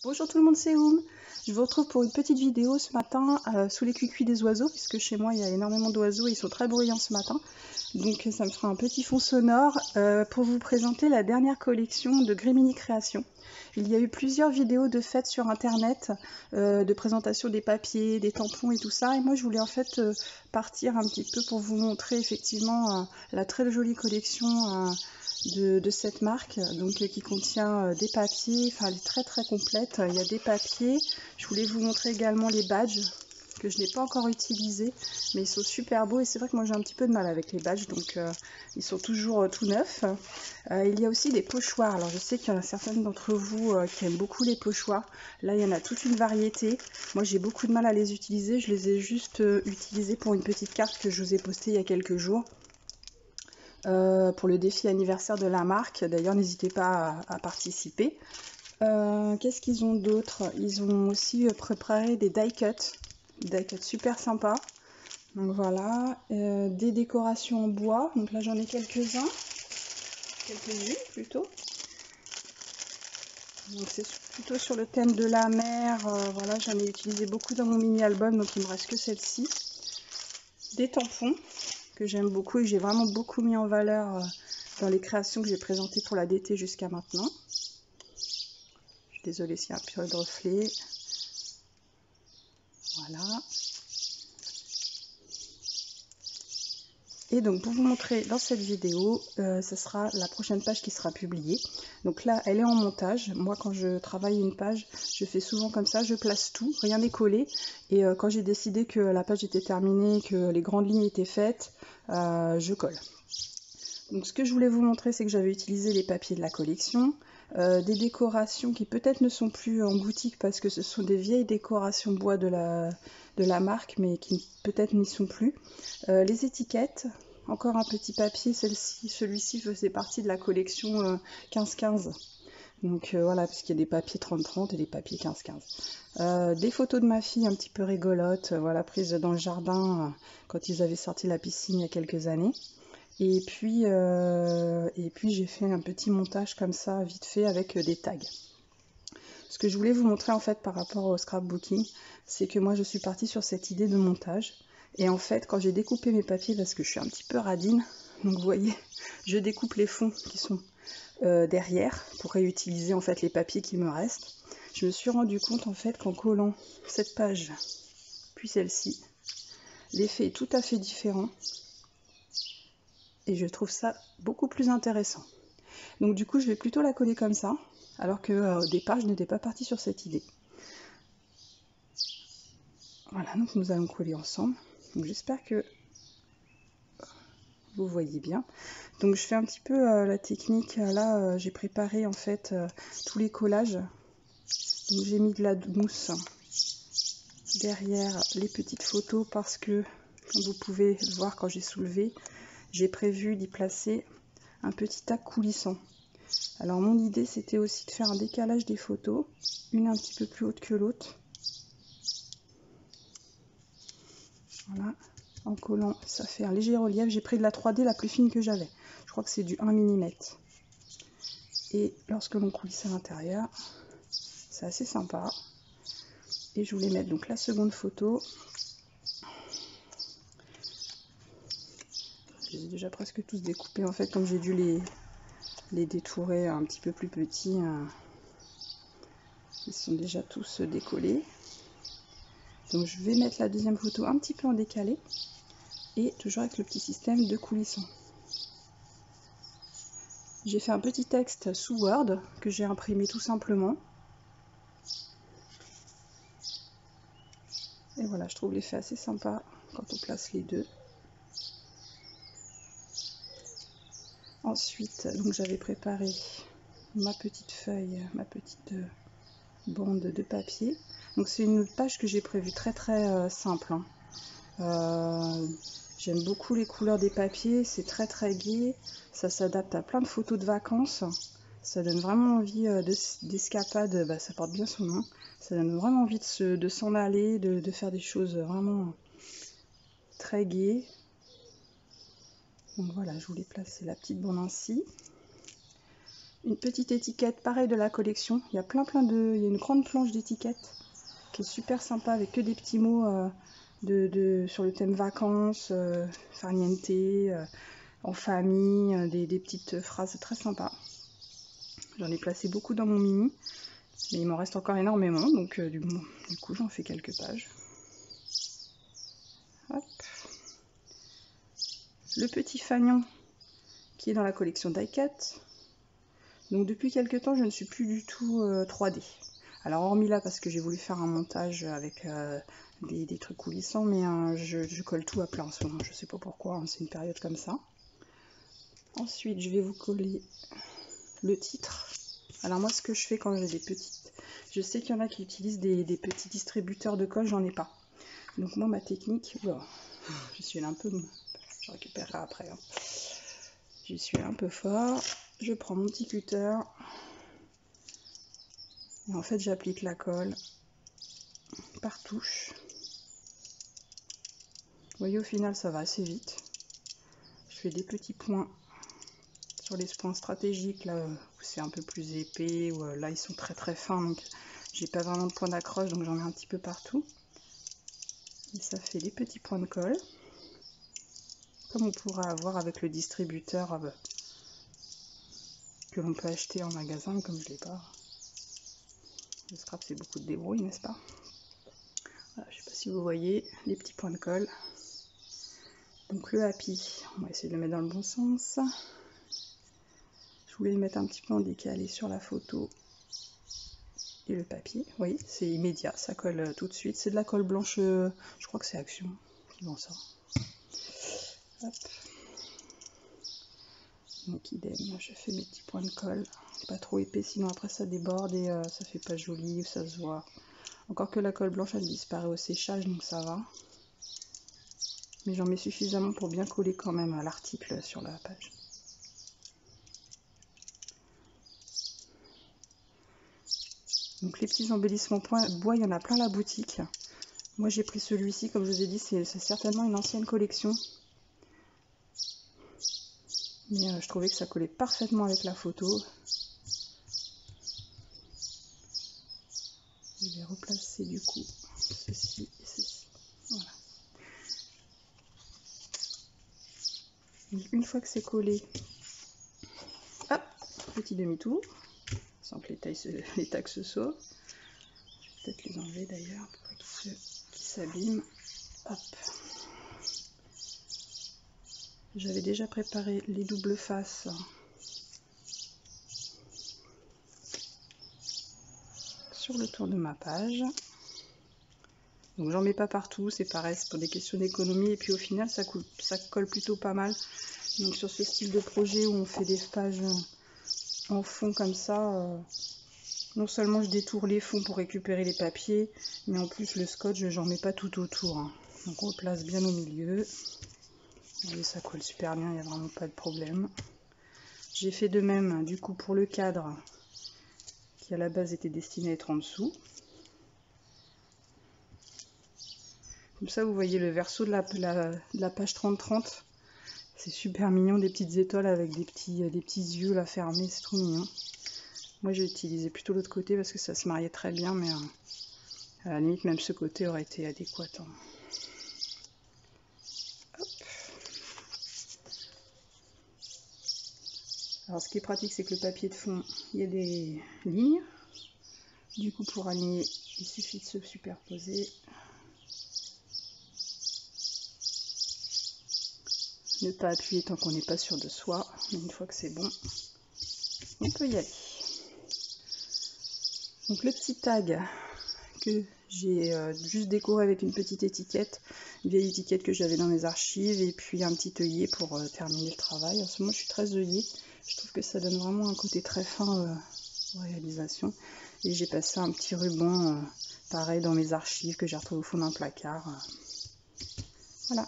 Bonjour tout le monde, c'est Oum. Je vous retrouve pour une petite vidéo ce matin sous les cuicuis des oiseaux, puisque chez moi il y a énormément d'oiseaux et ils sont très bruyants ce matin. Donc ça me fera un petit fond sonore pour vous présenter la dernière collection de Grimini Création. Il y a eu plusieurs vidéos de fêtes sur internet, de présentation des papiers, des tampons et tout ça. Et moi je voulais en fait partir un petit peu pour vous montrer effectivement la très jolie collection de cette marque, donc qui contient des papiers, enfin elle est très complète. Il y a des papiers. Je voulais vous montrer également les badges que je n'ai pas encore utilisés, mais ils sont super beaux et c'est vrai que moi j'ai un petit peu de mal avec les badges, donc ils sont toujours tout neufs. Il y a aussi des pochoirs. Alors je sais qu'il y en a certaines d'entre vous qui aiment beaucoup les pochoirs. Là il y en a toute une variété. Moi j'ai beaucoup de mal à les utiliser, je les ai juste utilisés pour une petite carte que je vous ai postée il y a quelques jours. Pour le défi anniversaire de la marque. D'ailleurs, n'hésitez pas à participer. Qu'est-ce qu'ils ont d'autre? Ils ont aussi préparé des die cuts super sympas. Donc voilà, des décorations en bois. Donc là, j'en ai quelques-unes plutôt. Donc c'est plutôt sur le thème de la mer. Voilà, j'en ai utilisé beaucoup dans mon mini-album, donc il me reste que celle-ci. Des tampons que j'aime beaucoup et que j'ai vraiment beaucoup mis en valeur dans les créations que j'ai présentées pour la DT jusqu'à maintenant. Je suis désolée s'il y a un peu de reflet. Voilà. Et donc pour vous montrer dans cette vidéo, ce sera la prochaine page qui sera publiée. Donc là, elle est en montage. Moi, quand je travaille une page, je fais souvent comme ça, je place tout, rien n'est collé. Et quand j'ai décidé que la page était terminée, que les grandes lignes étaient faites, je colle. Donc ce que je voulais vous montrer, c'est que j'avais utilisé les papiers de la collection, des décorations qui peut-être ne sont plus en boutique parce que ce sont des vieilles décorations bois de la marque, mais qui peut-être n'y sont plus. Les étiquettes, encore un petit papier, celui-ci faisait partie de la collection 15-15. Donc voilà, puisqu'il y a des papiers 30-30 et des papiers 15-15. Des photos de ma fille un petit peu rigolotes, voilà, prises dans le jardin quand ils avaient sorti la piscine il y a quelques années. Et puis j'ai fait un petit montage comme ça, vite fait, avec des tags. Ce que je voulais vous montrer en fait par rapport au scrapbooking, c'est que moi je suis partie sur cette idée de montage. Et en fait, quand j'ai découpé mes papiers, parce que je suis un petit peu radine, donc vous voyez, je découpe les fonds qui sont derrière pour réutiliser en fait les papiers qui me restent. Je me suis rendu compte en fait qu'en collant cette page, puis celle-ci, l'effet est tout à fait différent. Et je trouve ça beaucoup plus intéressant. Donc du coup, je vais plutôt la coller comme ça, alors que au départ, je n'étais pas partie sur cette idée. Voilà, donc nous allons coller ensemble. Donc j'espère que vous voyez bien. Donc je fais un petit peu la technique. Là, j'ai préparé en fait tous les collages. Donc j'ai mis de la mousse derrière les petites photos parce que, comme vous pouvez le voir quand j'ai soulevé, j'ai prévu d'y placer un petit tag coulissant. Alors mon idée c'était aussi de faire un décalage des photos, une un petit peu plus haute que l'autre. Voilà, en collant ça fait un léger relief. J'ai pris de la 3D la plus fine que j'avais. Je crois que c'est du 1 mm. Et lorsque l'on coulisse à l'intérieur, c'est assez sympa. Et je voulais mettre donc la seconde photo. Je les ai déjà presque tous découpés en fait, comme j'ai dû les détourer un petit peu plus petits. Ils sont déjà tous décollés. Donc je vais mettre la deuxième photo un petit peu en décalé. Et toujours avec le petit système de coulissant. J'ai fait un petit texte sous Word que j'ai imprimé tout simplement. Et voilà, je trouve l'effet assez sympa quand on place les deux. Ensuite, donc j'avais préparé ma petite feuille, ma petite bande de papier. Donc c'est une page que j'ai prévue très simple. J'aime beaucoup les couleurs des papiers, c'est très gai. Ça s'adapte à plein de photos de vacances. Ça donne vraiment envie d'escapade, bah, ça porte bien son nom. Ça donne vraiment envie de s'en aller, de faire des choses vraiment très gaies. Donc voilà, je voulais placer la petite bande ainsi. une petite étiquette, pareil de la collection. Il y a il y a une grande planche d'étiquettes qui est super sympa avec que des petits mots sur le thème vacances, farniente, en famille, des petites phrases très sympas. J'en ai placé beaucoup dans mon mini, mais il m'en reste encore énormément, donc du coup j'en fais quelques pages. Hop. Le petit fanion qui est dans la collection Die Cut. Donc depuis quelques temps je ne suis plus du tout 3D. Alors hormis là parce que j'ai voulu faire un montage avec des trucs coulissants, mais je colle tout à plat en ce moment, je sais pas pourquoi, hein, c'est une période comme ça. Ensuite je vais vous coller le titre. Alors moi ce que je fais quand j'ai des petites... Je sais qu'il y en a qui utilisent des petits distributeurs de colle, j'en ai pas. Donc moi ma technique... Wow, je suis un peu... Je récupérerai après. Hein. Je suis un peu fort. Je prends mon petit cutter. Et en fait j'applique la colle par touche. Vous voyez au final ça va assez vite. Je fais des petits points sur les points stratégiques là où c'est un peu plus épais, ou là ils sont très très fins donc j'ai pas vraiment de point d'accroche donc j'en mets un petit peu partout. Et ça fait des petits points de colle comme on pourra avoir avec le distributeur que l'on peut acheter en magasin, comme je l'ai pas. Le scrap c'est beaucoup de débrouille, n'est-ce pas? Voilà, je sais pas si vous voyez les petits points de colle. Donc le happy, on va essayer de le mettre dans le bon sens. Je voulais le mettre un petit peu en décalé sur la photo. Et le papier, oui, c'est immédiat, ça colle tout de suite. C'est de la colle blanche, je crois que c'est Action qui vend ça. Hop. Donc idem, je fais mes petits points de colle, pas trop épais, sinon après ça déborde et ça fait pas joli, ça se voit. Encore que la colle blanche elle disparaît au séchage, donc ça va. Mais j'en mets suffisamment pour bien coller quand même à l'article sur la page. Donc les petits embellissements bois, il y en a plein à la boutique. Moi j'ai pris celui-ci, comme je vous ai dit, c'est certainement une ancienne collection. Mais je trouvais que ça collait parfaitement avec la photo. Je vais replacer du coup ceci et ceci. Voilà. Donc une fois que c'est collé, hop, petit demi-tour, sans que les tags se sauvent. Je vais peut-être les enlever d'ailleurs pour pas qu'ils s'abîment. Hop. J'avais déjà préparé les doubles faces sur le tour de ma page. Donc j'en mets pas partout, c'est pareil, c'est pour des questions d'économie et puis au final ça colle plutôt pas mal. Donc sur ce style de projet où on fait des pages en fond comme ça, non seulement je détourne les fonds pour récupérer les papiers, mais en plus le scotch j'en mets pas tout autour. Hein. Donc on le place bien au milieu. Vous voyez, ça colle super bien, il n'y a vraiment pas de problème. J'ai fait de même du coup pour le cadre qui à la base était destiné à être en dessous. Comme ça vous voyez le verso de la page 30-30. C'est super mignon, des petites étoiles avec des petits yeux là fermés, c'est trop mignon. Moi j'ai utilisé plutôt l'autre côté parce que ça se mariait très bien, mais à la limite même ce côté aurait été adéquat. Hein. Hop. Alors ce qui est pratique c'est que le papier de fond, il y a des lignes. Du coup pour aligner, il suffit de se superposer. Ne pas appuyer tant qu'on n'est pas sûr de soi, mais une fois que c'est bon, on peut y aller. Donc le petit tag que j'ai juste décoré avec une petite étiquette, une vieille étiquette que j'avais dans mes archives, et puis un petit œillet pour terminer le travail. En ce moment je suis très œillet, je trouve que ça donne vraiment un côté très fin aux réalisations. Et j'ai passé un petit ruban pareil dans mes archives que j'ai retrouvé au fond d'un placard. Voilà.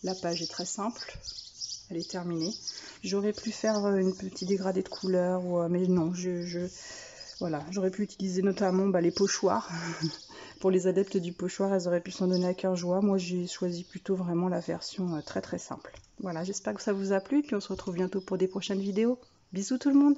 La page est très simple, elle est terminée. J'aurais pu faire une petite dégradée de couleur, mais non, voilà, j'aurais pu utiliser notamment les pochoirs. Pour les adeptes du pochoir, elles auraient pu s'en donner à cœur joie. Moi, j'ai choisi plutôt vraiment la version très très simple. Voilà, j'espère que ça vous a plu, puis on se retrouve bientôt pour des prochaines vidéos. Bisous tout le monde!